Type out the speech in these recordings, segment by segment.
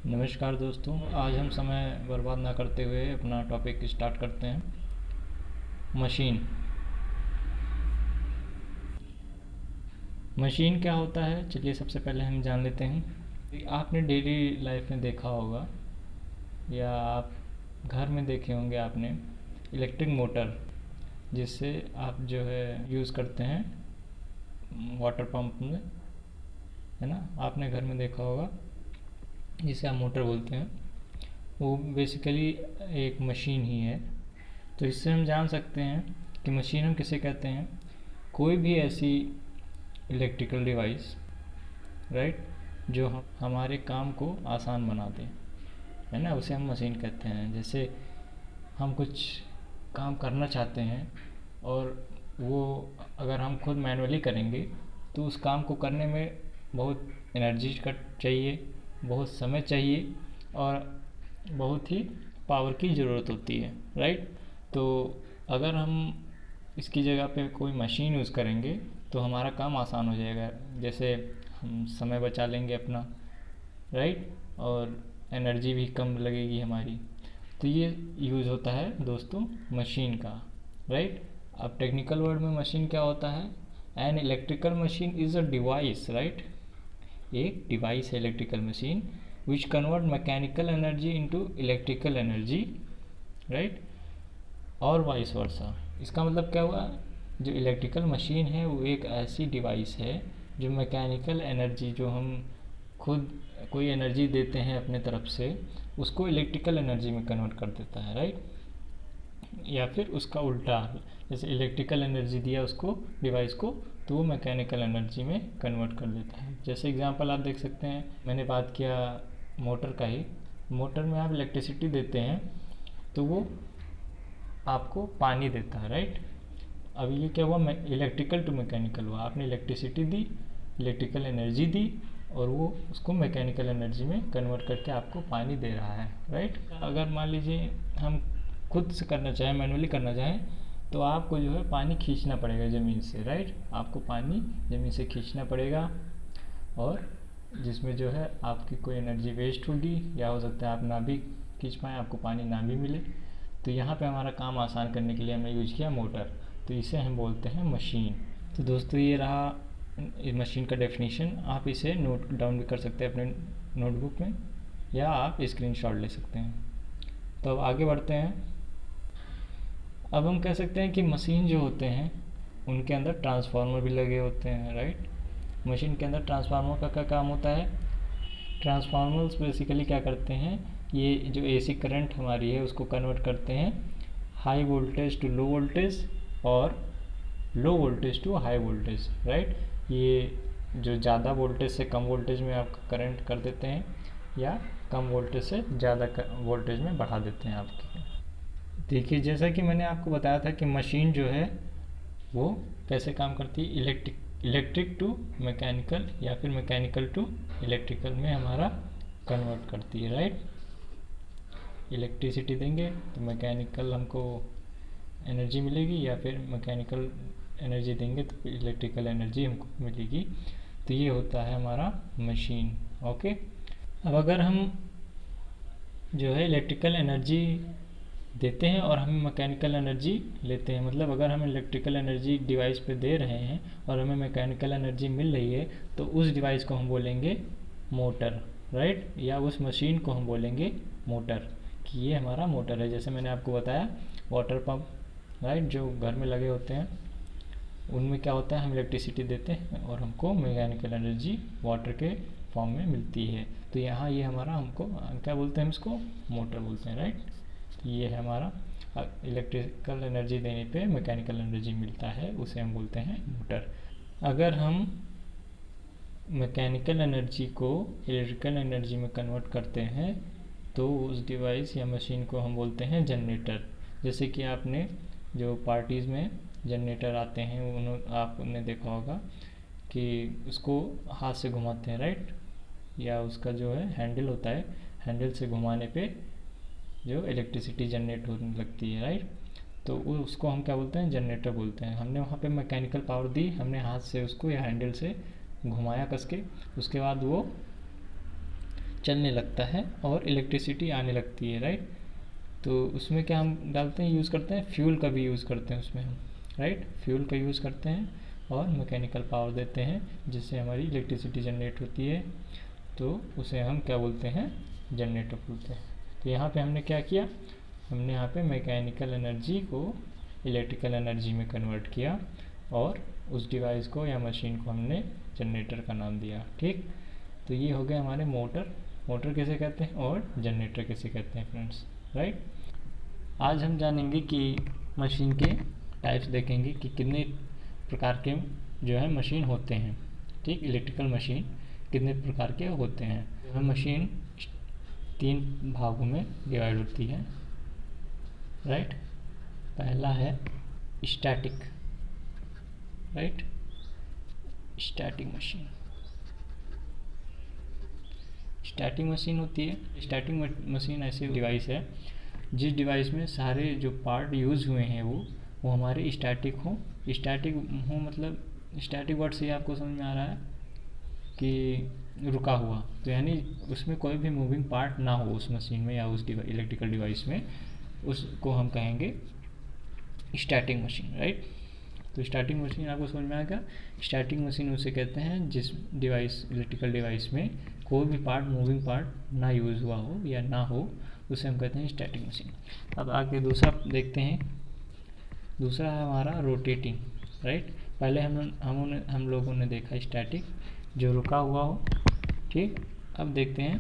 नमस्कार दोस्तों, आज हम समय बर्बाद ना करते हुए अपना टॉपिक स्टार्ट करते हैं। मशीन। मशीन क्या होता है, चलिए सबसे पहले हम जान लेते हैं। आपने डेली लाइफ में देखा होगा या आप घर में देखे होंगे आपने इलेक्ट्रिक मोटर, जिससे आप जो है यूज़ करते हैं वाटर पंप में, है ना। आपने घर में देखा होगा, जिसे आप मोटर बोलते हैं। वो बेसिकली एक मशीन ही है। तो इससे हम जान सकते हैं कि मशीन हम किसे कहते हैं। कोई भी ऐसी इलेक्ट्रिकल डिवाइस, राइट, जो हमारे काम को आसान बना दे, है ना, उसे हम मशीन कहते हैं। जैसे हम कुछ काम करना चाहते हैं और वो अगर हम खुद मैनुअली करेंगे तो उस काम को करने में बहुत एनर्जी का चाहिए, बहुत समय चाहिए और बहुत ही पावर की ज़रूरत होती है, राइट। तो अगर हम इसकी जगह पे कोई मशीन यूज़ करेंगे तो हमारा काम आसान हो जाएगा। जैसे हम समय बचा लेंगे अपना, राइट, और एनर्जी भी कम लगेगी हमारी। तो ये यूज़ होता है दोस्तों मशीन का, राइट। अब टेक्निकल वर्ड में मशीन क्या होता है। An electrical machine is a device, right. एक डिवाइस है electrical machine which convert mechanical energy into electrical energy, right, और वाइस वर्सा। इसका मतलब क्या हुआ, जो इलेक्ट्रिकल मशीन है वो एक ऐसी डिवाइस है जो मैकेनिकल एनर्जी, जो हम खुद कोई एनर्जी देते हैं अपने तरफ से, उसको इलेक्ट्रिकल एनर्जी में कन्वर्ट कर देता है, राइट। या फिर उसका उल्टा, जैसे इलेक्ट्रिकल एनर्जी दिया उसको डिवाइस को, तो वो मैकेनिकल एनर्जी में कन्वर्ट कर देता है। जैसे एग्जांपल आप देख सकते हैं, मैंने बात किया मोटर का ही। मोटर में आप इलेक्ट्रिसिटी देते हैं तो वो आपको पानी देता है, राइट। अब ये क्या हुआ, इलेक्ट्रिकल टू मैकेनिकल हुआ। आपने इलेक्ट्रिसिटी दी, इलेक्ट्रिकल एनर्जी दी, और वो उसको मैकेनिकल एनर्जी में कन्वर्ट करके आपको पानी दे रहा है, राइट। अगर मान लीजिए हम खुद से करना चाहें, मैनुअली करना चाहें, तो आपको जो है पानी खींचना पड़ेगा ज़मीन से, राइट। आपको पानी ज़मीन से खींचना पड़ेगा, और जिसमें जो है आपकी कोई एनर्जी वेस्ट होगी, या हो सकता है आप ना भी खींच पाएँ, आपको पानी ना भी मिले। तो यहाँ पे हमारा काम आसान करने के लिए हमने यूज किया मोटर, तो इसे हम बोलते हैं मशीन। तो दोस्तों ये रहा मशीन का डेफिनेशन। आप इसे नोट डाउन भी कर सकते हैं अपने नोटबुक में, या आप स्क्रीनशॉट ले सकते हैं। तो अब आगे बढ़ते हैं। अब हम कह सकते हैं कि मशीन जो होते हैं उनके अंदर ट्रांसफार्मर भी लगे होते हैं, राइट। मशीन के अंदर ट्रांसफार्मर का क्या काम होता है। ट्रांसफार्मर्स बेसिकली क्या करते हैं, ये जो एसी करंट हमारी है उसको कन्वर्ट करते हैं high voltage to low voltage, और low voltage to high voltage, right. ये जो ज़्यादा वोल्टेज से कम वोल्टेज में आप करंट कर देते हैं, या कम वोल्टेज से ज़्यादा वोल्टेज में बढ़ा देते हैं आपकी। देखिए, जैसा कि मैंने आपको बताया था कि मशीन जो है वो कैसे काम करती है, इलेक्ट्रिक टू मैकेनिकल या फिर मैकेनिकल टू इलेक्ट्रिकल में हमारा कन्वर्ट करती है, राइट। इलेक्ट्रिसिटी देंगे तो मैकेनिकल हमको एनर्जी मिलेगी, या फिर मैकेनिकल एनर्जी देंगे तो इलेक्ट्रिकल एनर्जी हमको मिलेगी। तो ये होता है हमारा मशीन, ओके। अब अगर हम जो है इलेक्ट्रिकल एनर्जी देते हैं और हमें मैकेनिकल एनर्जी लेते हैं, मतलब अगर हम इलेक्ट्रिकल एनर्जी डिवाइस पे दे रहे हैं और हमें मैकेनिकल एनर्जी मिल रही है, तो उस डिवाइस को हम बोलेंगे मोटर, राइट, या उस मशीन को हम बोलेंगे मोटर, कि ये हमारा मोटर है। जैसे मैंने आपको बताया वाटर पंप, राइट, जो घर में लगे होते हैं, उनमें क्या होता है, हम इलेक्ट्रिसिटी देते हैं और हमको मैकेनिकल एनर्जी वाटर के फॉर्म में मिलती है। तो यहाँ ये हमारा, हमको क्या बोलते हैं, हम इसको मोटर बोलते हैं, राइट। ये है हमारा इलेक्ट्रिकल एनर्जी देने पे मैकेनिकल एनर्जी मिलता है, उसे हम बोलते हैं मोटर। अगर हम मैकेनिकल एनर्जी को इलेक्ट्रिकल एनर्जी में कन्वर्ट करते हैं तो उस डिवाइस या मशीन को हम बोलते हैं जनरेटर। जैसे कि आपने जो पार्टीज़ में जनरेटर आते हैं, आपने देखा होगा कि उसको हाथ से घुमाते हैं, राइट, या उसका जो है हैंडल होता है, हैंडल से घुमाने पे जो इलेक्ट्रिसिटी जनरेट होने लगती है, राइट। तो उसको हम क्या बोलते हैं, जनरेटर बोलते हैं। हमने वहाँ पे मैकेनिकल पावर दी, हमने हाथ से उसको या हैंडल से घुमाया कस के, उसके बाद वो चलने लगता है और इलेक्ट्रिसिटी आने लगती है, राइट। तो उसमें क्या हम डालते हैं, यूज़ करते हैं, फ्यूल का भी यूज़ करते हैं उसमें हम, राइट। फ्यूल का यूज़ करते हैं और मैकेनिकल पावर देते हैं जिससे हमारी इलेक्ट्रिसिटी जनरेट होती है, तो उसे हम क्या बोलते हैं, जनरेटर बोलते हैं। तो यहाँ पे हमने क्या किया, हमने यहाँ पे मैकेनिकल एनर्जी को इलेक्ट्रिकल एनर्जी में कन्वर्ट किया और उस डिवाइस को या मशीन को हमने जनरेटर का नाम दिया, ठीक। तो ये हो गया हमारे मोटर, मोटर किसे कहते हैं और जनरेटर किसे कहते हैं फ्रेंड्स, राइट। आज हम जानेंगे कि मशीन के टाइप्स देखेंगे कि कितने प्रकार के जो है मशीन होते हैं, ठीक। इलेक्ट्रिकल मशीन कितने प्रकार के होते हैं। यह मशीन 3 भागों में डिवाइड होती है, राइट। पहला है static, right, static machine. Static machine होती है, स्टैटिक मशीन ऐसी डिवाइस है जिस डिवाइस में सारे जो पार्ट यूज़ हुए हैं वो हमारे स्टैटिक हो। स्टैटिक हो मतलब स्टैटिक वर्ड से आपको समझ में आ रहा है कि रुका हुआ, तो यानी उसमें कोई भी मूविंग पार्ट ना हो उस मशीन में या उस इलेक्ट्रिकल डिवाइस में, उसको हम कहेंगे स्टैटिक मशीन, राइट। तो स्टैटिक मशीन आपको समझ में आएगा। स्टैटिक मशीन उसे कहते हैं जिस डिवाइस इलेक्ट्रिकल डिवाइस में कोई भी पार्ट मूविंग पार्ट ना यूज़ हुआ हो या ना हो, उसे हम कहते हैं स्टैटिक मशीन। अब आगे दूसरा देखते हैं, दूसरा है हमारा रोटेटिंग, राइट। पहले हम लोगों ने देखा स्टैटिक जो रुका हुआ हो, ठीक। अब देखते हैं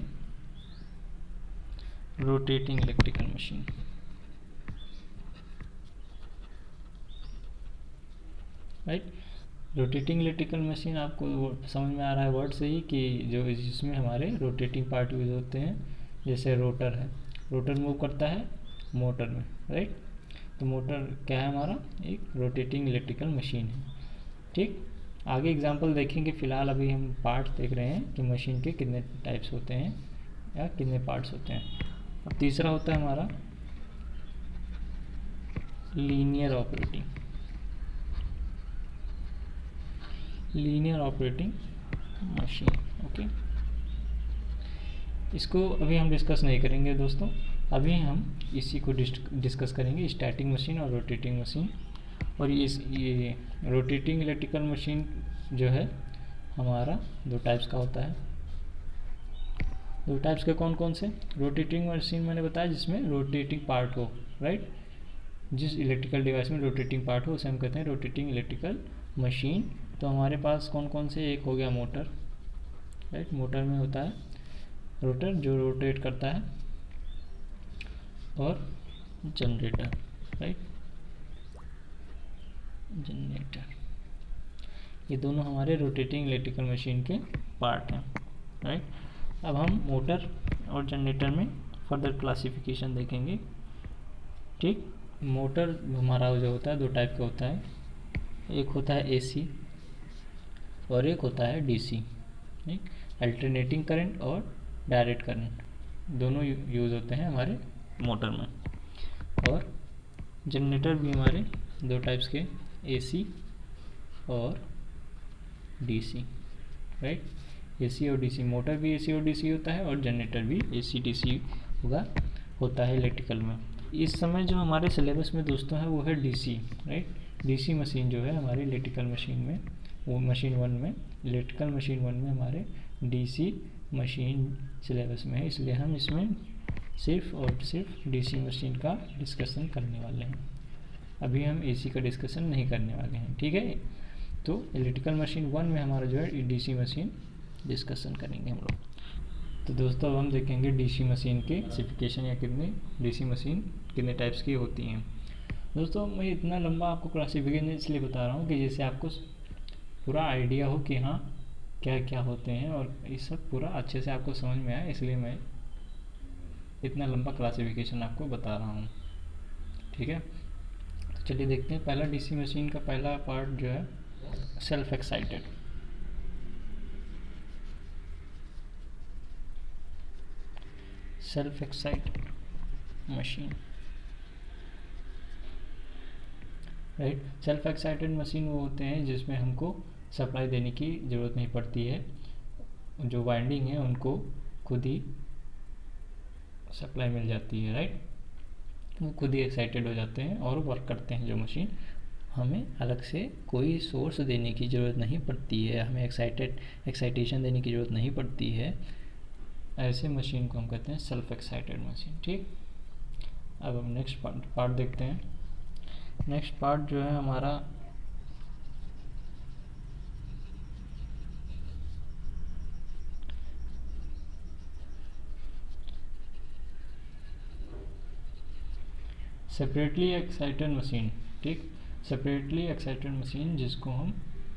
rotating electrical machine, right. Rotating electrical machine आपको समझ में आ रहा है वर्ड से ही कि जो जिसमें हमारे रोटेटिंग पार्ट यूज होते हैं, जैसे रोटर है, रोटर मूव करता है मोटर में, राइट। तो मोटर क्या है हमारा, एक रोटेटिंग इलेक्ट्रिकल मशीन है, ठीक। आगे एग्जांपल देखेंगे, फिलहाल अभी हम पार्ट्स देख रहे हैं कि मशीन के कितने टाइप्स होते हैं या कितने पार्ट्स होते हैं। अब तीसरा होता है हमारा linear operating, linear operating machine, okay. इसको अभी हम डिस्कस नहीं करेंगे दोस्तों, अभी हम इसी को डिस्कस करेंगे, स्टैटिक मशीन और रोटेटिंग मशीन। और ये रोटेटिंग इलेक्ट्रिकल मशीन जो है हमारा 2 टाइप्स का होता है। 2 टाइप्स के कौन कौन से, रोटेटिंग मशीन मैंने बताया जिसमें रोटेटिंग पार्ट हो, राइट। जिस इलेक्ट्रिकल डिवाइस में रोटेटिंग पार्ट हो उसे हम कहते हैं रोटेटिंग इलेक्ट्रिकल मशीन। तो हमारे पास कौन कौन से, एक हो गया मोटर, राइट। मोटर में होता है रोटर जो रोटेट करता है, और जनरेटर, राइट, जनरेटर। ये दोनों हमारे रोटेटिंग इलेक्ट्रिकल मशीन के पार्ट हैं, राइट। अब हम मोटर और जनरेटर में फर्दर क्लासिफिकेशन देखेंगे, ठीक। मोटर हमारा जो होता है 2 टाइप का होता है, एक होता है एसी और एक होता है डीसी, ठीक। अल्टरनेटिंग करंट और डायरेक्ट करंट दोनों यूज़ होते हैं हमारे मोटर में। और जनरेटर भी हमारे 2 टाइप्स के, एसी और डीसी, राइट। एसी और डीसी, मोटर भी एसी और डीसी होता है और जनरेटर भी एसी डीसी होता है इलेक्ट्रिकल में। इस समय जो हमारे सिलेबस में दोस्तों है वो है डीसी, राइट। डीसी मशीन जो है हमारी इलेक्ट्रिकल मशीन में, वो मशीन 1 में, इलेक्ट्रिकल मशीन 1 में हमारे डीसी मशीन सिलेबस में है, इसलिए हम इसमें सिर्फ और सिर्फ डीसी मशीन का डिस्कशन करने वाले हैं। अभी हम एसी का डिस्कशन नहीं करने वाले हैं, ठीक है। तो इलेक्ट्रिकल मशीन 1 में हमारा जो है डीसी मशीन डिस्कशन करेंगे हम लोग। तो दोस्तों अब हम देखेंगे डीसी मशीन के स्पेसिफिकेशन या कितने डीसी मशीन कितने टाइप्स की होती हैं। दोस्तों मैं इतना लंबा आपको क्लासिफिकेशन इसलिए बता रहा हूँ कि जैसे आपको पूरा आइडिया हो कि हाँ क्या क्या होते हैं और ये सब पूरा अच्छे से आपको समझ में आए, इसलिए मैं इतना लंबा क्लासिफिकेशन आपको बता रहा हूँ, ठीक है। तो चलिए देखते हैं, पहला डीसी मशीन का पहला पार्ट जो है self excited. Self excited machine, right. Self excited machine वो होते हैं जिसमें हमको सप्लाई देने की ज़रूरत नहीं पड़ती है, जो वाइंडिंग है उनको खुद ही सप्लाई मिल जाती है, राइट। वो खुद ही एक्साइटेड हो जाते हैं और वर्क करते हैं जो मशीन। हमें अलग से कोई सोर्स देने की ज़रूरत नहीं पड़ती है, हमें एक्साइटेशन देने की ज़रूरत नहीं पड़ती है। ऐसे मशीन को हम कहते हैं सेल्फ एक्साइटेड मशीन, ठीक। अब हम नेक्स्ट पार्ट देखते हैं। नेक्स्ट पार्ट जो है हमारा सेपरेटली एक्साइटेड मशीन, ठीक। सेपरेटली एक्साइटेड मशीन जिसको हम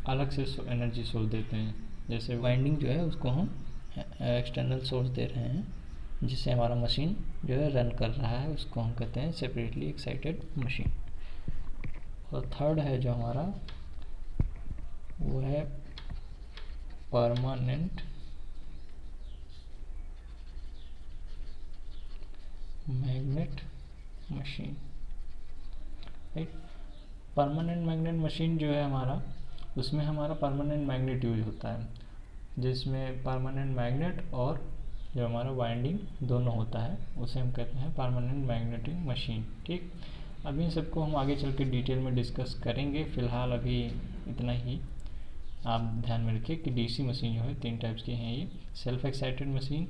अलग से एनर्जी सोर्स देते हैं, जैसे वाइंडिंग जो है उसको हम एक्सटर्नल सोर्स दे रहे हैं जिससे हमारा मशीन जो है रन कर रहा है, उसको हम कहते हैं सेपरेटली एक्साइटेड मशीन। और थर्ड है जो हमारा वो है permanent magnet machine, right. Permanent magnet machine जो है हमारा, उसमें हमारा परमानेंट मैग्नेट यूज होता है, जिसमें परमानेंट मैग्नेट और जो हमारा वाइंडिंग दोनों होता है, उसे हम कहते हैं परमानेंट मैग्नेटिक मशीन, ठीक। अभी इन सबको हम आगे चल के डिटेल में डिस्कस करेंगे। फ़िलहाल अभी इतना ही आप ध्यान में रखिए कि डीसी मशीन जो है 3 टाइप्स की हैं। ये सेल्फ एक्साइटेड मशीन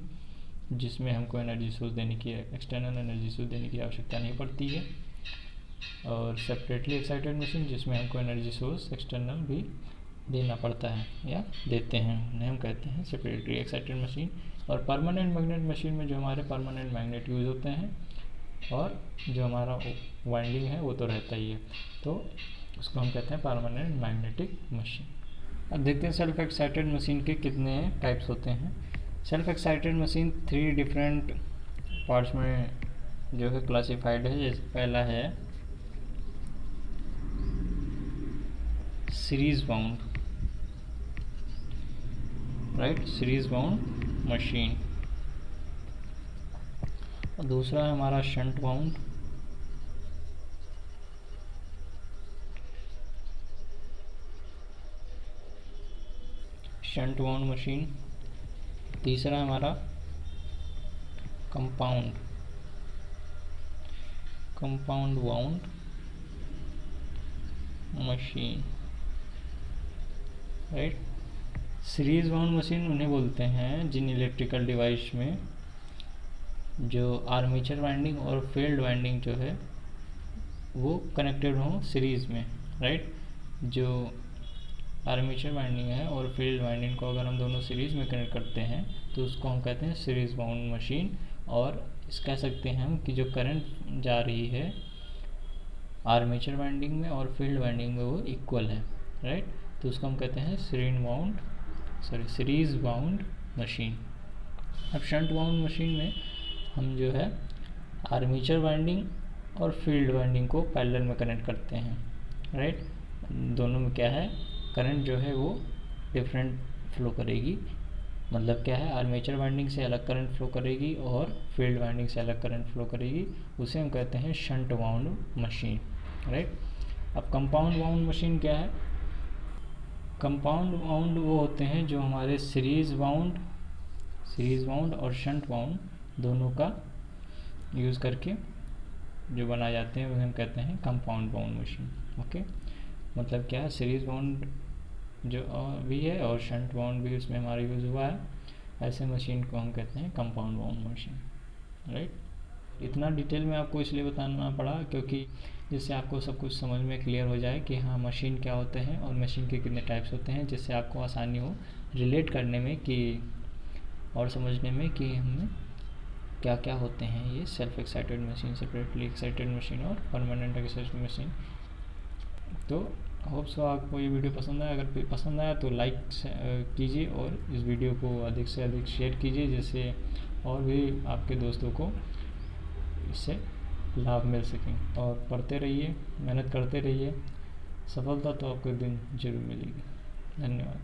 जिसमें हमको एनर्जी सोर्स देने की, एक्सटर्नल एनर्जी सोर्स देने की आवश्यकता नहीं पड़ती है, और सेपरेटली एक्साइटेड मशीन जिसमें हमको एनर्जी सोर्स एक्सटर्नल भी देना पड़ता है या देते हैं, उन्हें हम कहते हैं सेपरेटली एक्साइटेड मशीन। और परमानेंट मैग्नेट मशीन में जो हमारे परमानेंट मैग्नेट यूज़ होते हैं और जो हमारा वाइंडिंग है वो तो रहता ही है, तो उसको हम कहते हैं परमानेंट मैग्नेटिक मशीन। अब देखते हैं सेल्फ एक्साइटेड मशीन के कितने टाइप्स होते हैं। Self excited machine 3 different parts में जो है क्लासिफाइड है। जैसे पहला है series bound, right, series bound machine. और दूसरा है हमारा shunt bound, shunt bound machine. तीसरा है हमारा compound bound machine, right. Series bound machine उन्हें बोलते हैं जिन इलेक्ट्रिकल डिवाइस में जो आर्मेचर वाइंडिंग और फील्ड वाइंडिंग जो है वो कनेक्टेड हों सीरीज में, राइट। जो आर्मेचर वाइंडिंग है और फील्ड वाइंडिंग को अगर हम दोनों सीरीज में कनेक्ट करते हैं तो उसको हम कहते हैं सीरीज बाउंड मशीन। और इस कह सकते हैं हम कि जो करंट जा रही है आर्मेचर वाइंडिंग में और फील्ड वाइंडिंग में वो इक्वल है, राइट। तो उसको हम कहते हैं सीरीज बाउंड मशीन। अब शंट बाउंड मशीन में हम जो है आर्मेचर वाइंडिंग और फील्ड वाइंडिंग को पैरेलल में कनेक्ट करते हैं, राइट। दोनों में क्या है, करंट जो है वो डिफरेंट फ्लो करेगी, मतलब क्या है, आर्मेचर वाइंडिंग से अलग करंट फ्लो करेगी और फील्ड वाइंडिंग से अलग करंट फ्लो करेगी, उसे हम कहते हैं शंट बाउंड मशीन, राइट। अब कंपाउंड बाउंड मशीन क्या है। कंपाउंड बाउंड वो होते हैं जो हमारे सीरीज बाउंड और शंट बाउंड दोनों का यूज़ करके जो बनाए जाते हैं उन्हें हम कहते हैं कंपाउंड बाउंड मशीन, ओके। मतलब क्या है, सीरीज बाउंड जो भी है और शंट बाउंड भी उसमें हमारा यूज़ हुआ है, ऐसे मशीन को हम कहते हैं कंपाउंड बाउंड मशीन, राइट। इतना डिटेल में आपको इसलिए बताना पड़ा क्योंकि जिससे आपको सब कुछ समझ में क्लियर हो जाए कि हाँ मशीन क्या होते हैं और मशीन के कितने टाइप्स होते हैं, जिससे आपको आसानी हो रिलेट करने में कि और समझने में कि हमें क्या क्या होते हैं ये self excited machine, separately excited machine और परमानेंट एक्साइटेड मशीन। तो होप सो आपको ये वीडियो पसंद आया। अगर पसंद आया तो लाइक कीजिए और इस वीडियो को अधिक से अधिक शेयर कीजिए, जिससे और भी आपके दोस्तों को इससे लाभ मिल सकें। और पढ़ते रहिए, मेहनत करते रहिए, सफलता तो आपको एक दिन जरूर मिलेगी। धन्यवाद।